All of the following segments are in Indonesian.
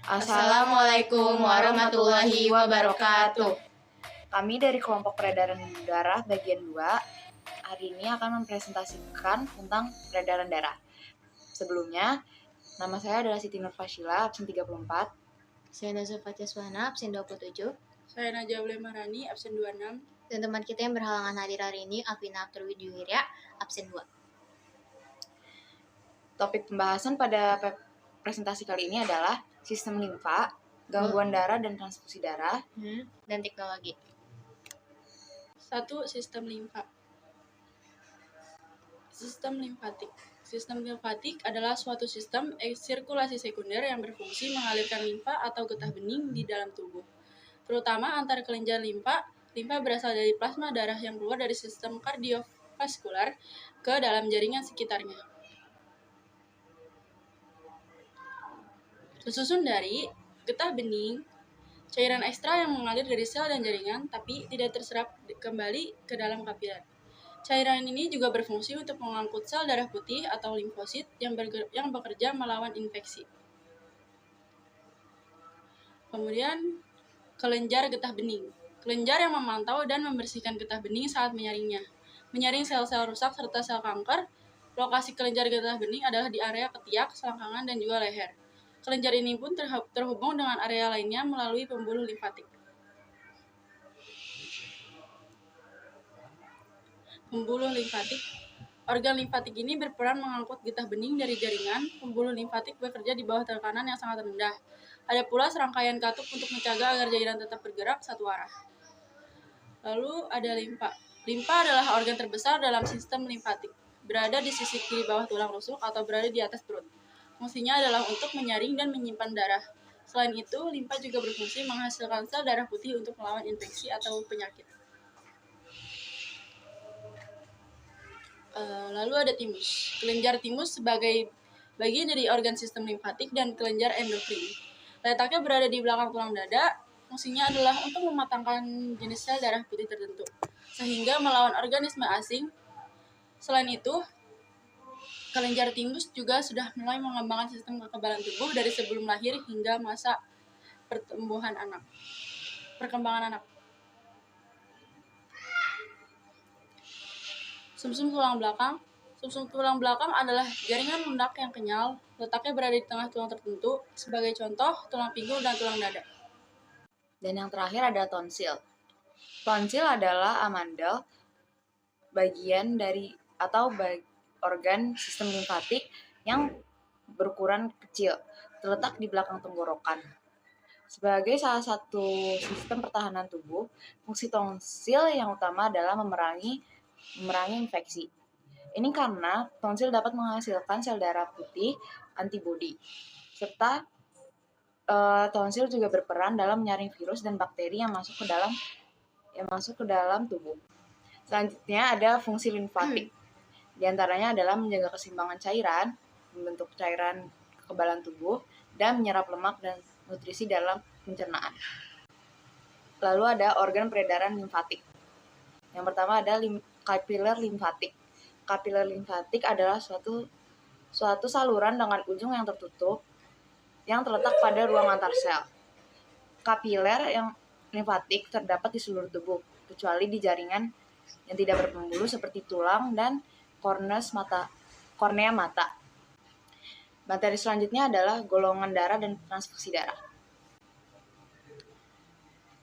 Assalamualaikum warahmatullahi wabarakatuh. Kami dari kelompok peredaran darah bagian 2 hari ini akan mempresentasikan tentang peredaran darah. Sebelumnya, nama saya adalah Siti Nur Fashila, absen 34. Saya Nazwa Fatyaswana, absen 27. Saya Najwa Maharani, absen 26. Dan teman kita yang berhalangan hadir hari ini, Alvina Abdurwidiwirya, absen 2. Topik pembahasan pada presentasi kali ini adalah sistem limfa, gangguan darah dan transfusi darah, dan teknologi. 1. Sistem limfa. Sistem limfatik. Sistem limfatik adalah suatu sistem sirkulasi sekunder yang berfungsi mengalirkan limfa atau getah bening di dalam tubuh, terutama antar kelenjar limfa. Limfa berasal dari plasma darah yang keluar dari sistem kardiovaskular ke dalam jaringan sekitarnya. Tersusun dari getah bening, cairan ekstra yang mengalir dari sel dan jaringan tapi tidak terserap kembali ke dalam kapiler. Cairan ini juga berfungsi untuk mengangkut sel darah putih atau limfosit yang bekerja melawan infeksi. Kemudian, kelenjar getah bening. Kelenjar yang memantau dan membersihkan getah bening saat menyaringnya. Menyaring sel-sel rusak serta sel kanker. Lokasi kelenjar getah bening adalah di area ketiak, selangkangan, dan juga leher. Kelenjar ini pun terhubung dengan area lainnya melalui pembuluh limfatik. Pembuluh limfatik. Organ limfatik ini berperan mengangkut getah bening dari jaringan. Pembuluh limfatik bekerja di bawah tekanan yang sangat rendah. Ada pula serangkaian katup untuk mencegah agar cairan tetap bergerak satu arah. Lalu ada limfa. Limfa adalah organ terbesar dalam sistem limfatik. Berada di sisi kiri bawah tulang rusuk atau berada di atas perut. Fungsinya adalah untuk menyaring dan menyimpan darah. Selain itu, limfa juga berfungsi menghasilkan sel darah putih untuk melawan infeksi atau penyakit. Lalu ada timus. Kelenjar timus sebagai bagian dari organ sistem limfatik dan kelenjar endokrin. Letaknya berada di belakang tulang dada. Fungsinya adalah untuk mematangkan jenis sel darah putih tertentu, sehingga melawan organisme asing. Selain itu, kelenjar timus juga sudah mulai mengembangkan sistem kekebalan tubuh dari sebelum lahir hingga masa perkembangan anak. Sumsum tulang belakang. Sumsum tulang belakang adalah jaringan lunak yang kenyal. Letaknya berada di tengah tulang tertentu, sebagai contoh tulang pinggul dan tulang dada. Dan yang terakhir ada tonsil. Tonsil adalah amandel, bagian dari atau organ sistem limfatik yang berukuran kecil, terletak di belakang tenggorokan. Sebagai salah satu sistem pertahanan tubuh, fungsi tonsil yang utama adalah memerangi infeksi. Ini karena tonsil dapat menghasilkan sel darah putih antibodi, serta tonsil juga berperan dalam menyaring virus dan bakteri yang masuk ke dalam tubuh. Selanjutnya ada fungsi limfatik. Di antaranya adalah menjaga keseimbangan cairan, membentuk cairan kekebalan tubuh, dan menyerap lemak dan nutrisi dalam pencernaan. Lalu ada organ peredaran limfatik. Yang pertama ada kapiler limfatik. Kapiler limfatik adalah suatu saluran dengan ujung yang tertutup yang terletak pada ruang antar sel. Kapiler yang limfatik terdapat di seluruh tubuh, kecuali di jaringan yang tidak berpembuluh seperti tulang dan kornea mata. Materi selanjutnya adalah golongan darah dan transfusi darah.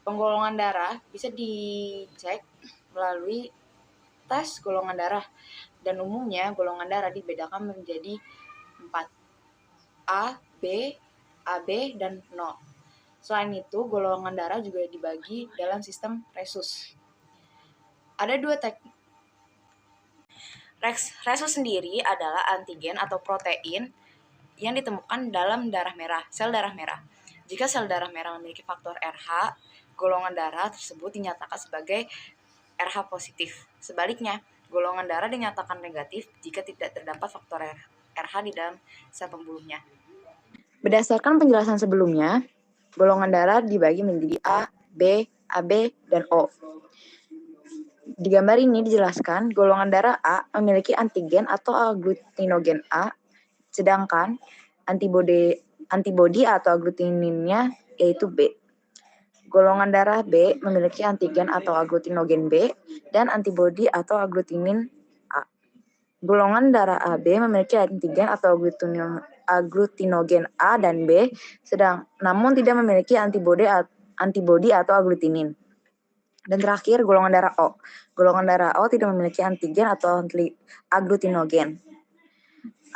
Penggolongan darah bisa dicek melalui tes golongan darah, dan umumnya golongan darah dibedakan menjadi 4, A, B, AB, dan 0. Selain itu, golongan darah juga dibagi dalam sistem resus. Ada 2 teknik. Resus sendiri adalah antigen atau protein yang ditemukan dalam darah merah, sel darah merah. Jika sel darah merah memiliki faktor Rh, golongan darah tersebut dinyatakan sebagai Rh positif. Sebaliknya, golongan darah dinyatakan negatif jika tidak terdapat faktor Rh di dalam sel pembuluhnya. Berdasarkan penjelasan sebelumnya, golongan darah dibagi menjadi A, B, AB, dan O. Di gambar ini dijelaskan golongan darah A memiliki antigen atau agglutinogen A, sedangkan antibodi antibodi atau aglutininnya yaitu B. Golongan darah B memiliki antigen atau aglutinogen B dan antibodi atau aglutinin A. Golongan darah AB memiliki antigen atau aglutinogen A dan B, namun tidak memiliki antibodi atau aglutinin. Dan terakhir, golongan darah O. Golongan darah O tidak memiliki antigen atau aglutinogen.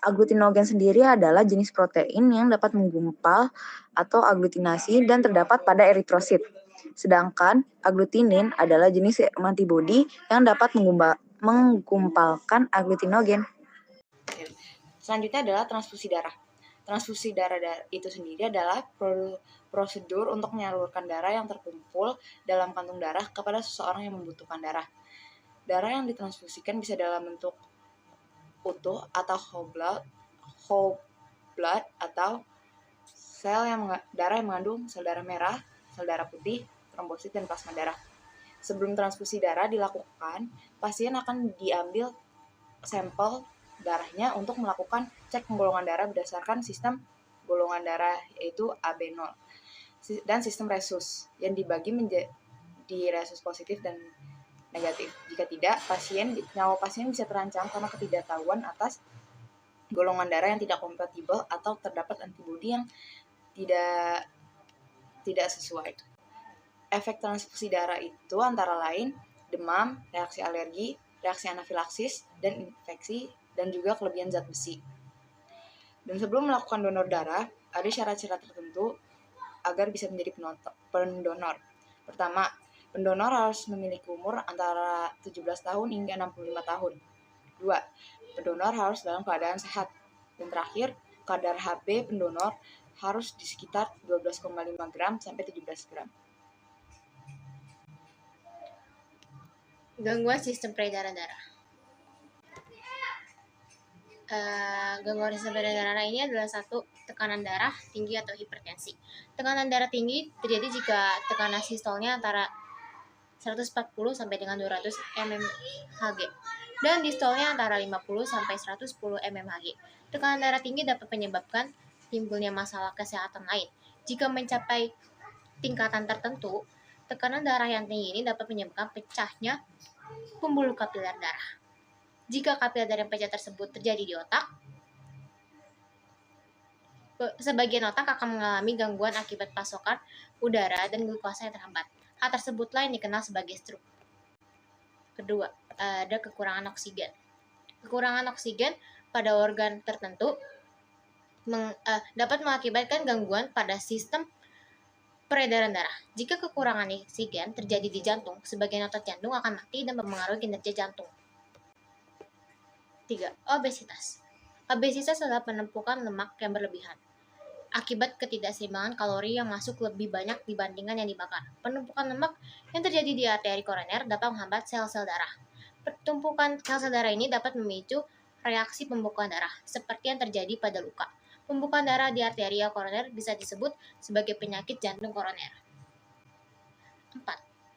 Aglutinogen sendiri adalah jenis protein yang dapat menggumpal atau aglutinasi dan terdapat pada eritrosit. Sedangkan aglutinin adalah jenis antibodi yang dapat menggumpalkan aglutinogen. Selanjutnya adalah transfusi darah. Transfusi darah itu sendiri adalah prosedur untuk menyalurkan darah yang terkumpul dalam kantung darah kepada seseorang yang membutuhkan darah. Darah yang ditransfusikan bisa dalam bentuk utuh atau whole blood atau darah yang mengandung sel darah merah, sel darah putih, trombosit, dan plasma darah. Sebelum transfusi darah dilakukan, pasien akan diambil sampel darahnya untuk melakukan cek penggolongan darah berdasarkan sistem golongan darah yaitu AB0 dan sistem resus yang dibagi menjadi resus positif dan negatif. Jika tidak, nyawa pasien bisa terancam karena ketidaktahuan atas golongan darah yang tidak kompatibel atau terdapat antibodi yang tidak sesuai. Efek transfusi darah itu antara lain demam, reaksi alergi, reaksi anafilaksis, dan infeksi, dan juga kelebihan zat besi. Dan sebelum melakukan donor darah, ada syarat-syarat tertentu agar bisa menjadi pendonor. Pertama, pendonor harus memiliki umur antara 17 tahun hingga 65 tahun. 2. Pendonor harus dalam keadaan sehat. Dan terakhir, kadar Hb pendonor harus di sekitar 12,5 gram sampai 17 gram. Gangguan sistem peredaran darah. Gangguan sistem peredaran darah ini adalah satu, tekanan darah tinggi atau hipertensi. Tekanan darah tinggi terjadi jika tekanan sistolnya antara 140 sampai dengan 200 mmHg dan distolnya antara 50 sampai 110 mmHg. Tekanan darah tinggi dapat menyebabkan timbulnya masalah kesehatan lain. Jika mencapai tingkatan tertentu, tekanan darah yang tinggi ini dapat menyebabkan pecahnya pembuluh kapiler darah. Jika kapiler darah yang pecah tersebut terjadi di otak, sebagian otak akan mengalami gangguan akibat pasokan udara dan glukosa yang terhambat. Hal tersebutlah yang dikenal sebagai stroke. Kedua, ada kekurangan oksigen. Kekurangan oksigen pada organ tertentu dapat mengakibatkan gangguan pada sistem peredaran darah. Jika kekurangan oksigen terjadi di jantung, sebagian otot jantung akan mati dan mempengaruhi kinerja jantung. 3. Obesitas. Obesitas adalah penumpukan lemak yang berlebihan. Akibat ketidakseimbangan kalori yang masuk lebih banyak dibandingkan yang dibakar. Penumpukan lemak yang terjadi di arteri koroner dapat menghambat sel-sel darah. Pertumpukan sel-sel darah ini dapat memicu reaksi pembekuan darah, seperti yang terjadi pada luka. Pembekuan darah di arteria koroner bisa disebut sebagai penyakit jantung koroner. 4.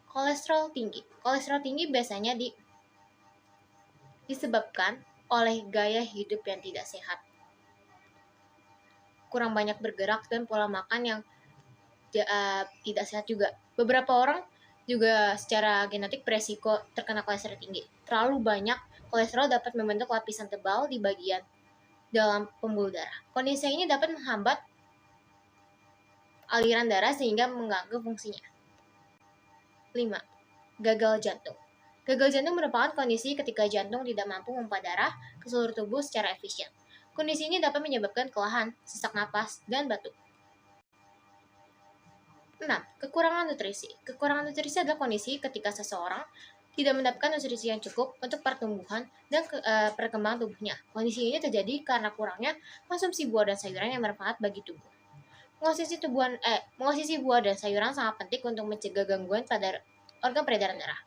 Kolesterol tinggi. Kolesterol tinggi biasanya disebabkan oleh gaya hidup yang tidak sehat, kurang banyak bergerak, dan pola makan yang tidak sehat juga. Beberapa orang juga secara genetik beresiko terkena kolesterol tinggi. Terlalu banyak kolesterol dapat membentuk lapisan tebal di bagian dalam pembuluh darah. Kondisi ini dapat menghambat aliran darah sehingga mengganggu fungsinya. 5. Gagal jantung. Gagal jantung merupakan kondisi ketika jantung tidak mampu memompa darah ke seluruh tubuh secara efisien. Kondisi ini dapat menyebabkan kelelahan, sesak napas, dan batuk. 6. Kekurangan nutrisi. Kekurangan nutrisi adalah kondisi ketika seseorang tidak mendapatkan nutrisi yang cukup untuk pertumbuhan dan perkembangan tubuhnya. Kondisi ini terjadi karena kurangnya konsumsi buah dan sayuran yang bermanfaat bagi tubuh. Mengonsumsi buah dan sayuran sangat penting untuk mencegah gangguan pada organ peredaran darah.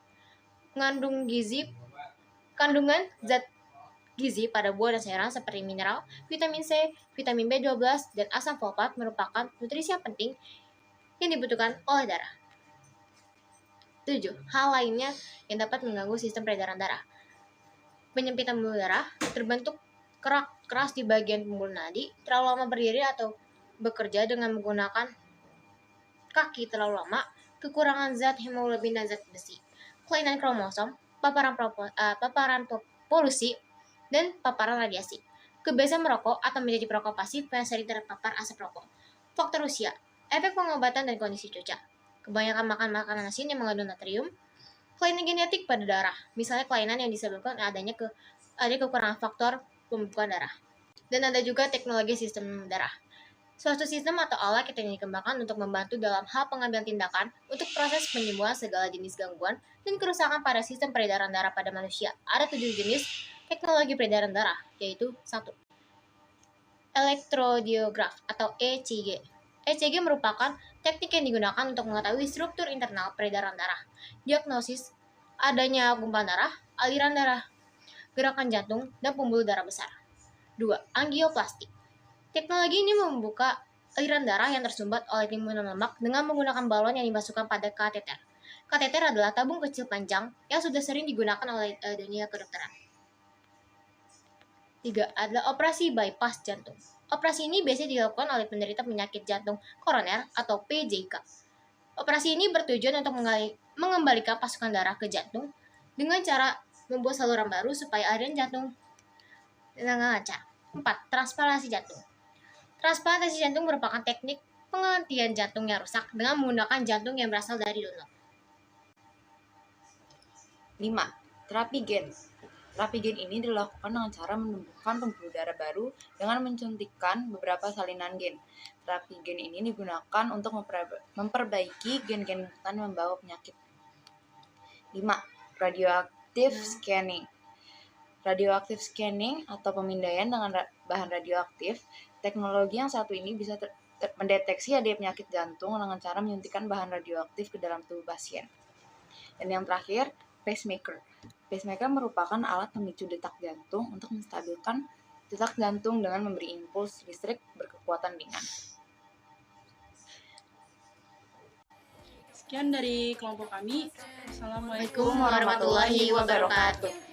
Kandungan zat gizi pada buah dan sayuran seperti mineral, vitamin C, vitamin B12, dan asam fosfat merupakan nutrisi yang penting yang dibutuhkan oleh darah. 7. Hal lainnya yang dapat mengganggu sistem peredaran darah. Penyempitan pembuluh darah, terbentuk kerak keras di bagian pembuluh nadi, terlalu lama berdiri atau bekerja dengan menggunakan kaki terlalu lama, kekurangan zat hemoglobin dan zat besi, kelainan kromosom, paparan polusi, dan paparan radiasi. Kebiasaan merokok atau menjadi perokok pasif yang sering terpapar asap rokok. Faktor usia, efek pengobatan dan kondisi cuaca. Kebanyakan makan makanan asin yang mengandung natrium, kelainan genetik pada darah, misalnya kelainan yang disebabkan adanya kekurangan faktor pembukaan darah. Dan ada juga teknologi sistem darah. Suatu sistem atau alat yang dikembangkan untuk membantu dalam hal pengambilan tindakan untuk proses penyembuhan segala jenis gangguan dan kerusakan pada sistem peredaran darah pada manusia. Ada 7 jenis teknologi peredaran darah, yaitu 1. Elektrodiograf atau ECG. ECG merupakan teknik yang digunakan untuk mengetahui struktur internal peredaran darah, diagnosis adanya gumpalan darah, aliran darah, gerakan jantung, dan pembuluh darah besar. 2. Angioplastik. Teknologi ini membuka aliran darah yang tersumbat oleh timbunan lemak dengan menggunakan balon yang dimasukkan pada kateter. Kateter adalah tabung kecil panjang yang sudah sering digunakan oleh dunia kedokteran. 3. Adalah operasi bypass jantung. Operasi ini biasanya dilakukan oleh penderita penyakit jantung koroner atau PJK. Operasi ini bertujuan untuk mengembalikan pasukan darah ke jantung dengan cara membuat saluran baru supaya aliran jantung lancar. 4. Transplantasi jantung. Transplantasi jantung merupakan teknik penggantian jantung yang rusak dengan menggunakan jantung yang berasal dari donor. 5. Terapi gen. Terapi gen ini dilakukan dengan cara menumbuhkan pembuluh darah baru dengan mensuntikkan beberapa salinan gen. Terapi gen ini digunakan untuk memperbaiki gen-gen mutan membawa penyakit. 5. Radioaktif scanning. Radioaktif scanning atau pemindaian dengan bahan radioaktif. Teknologi yang satu ini bisa mendeteksi adanya penyakit jantung dengan cara menyuntikkan bahan radioaktif ke dalam tubuh pasien. Dan yang terakhir, pacemaker. Pacemaker merupakan alat pemicu detak jantung untuk menstabilkan detak jantung dengan memberi impuls listrik berkekuatan ringan. Sekian dari kelompok kami. Assalamualaikum Assalamualaikum warahmatullahi wabarakatuh.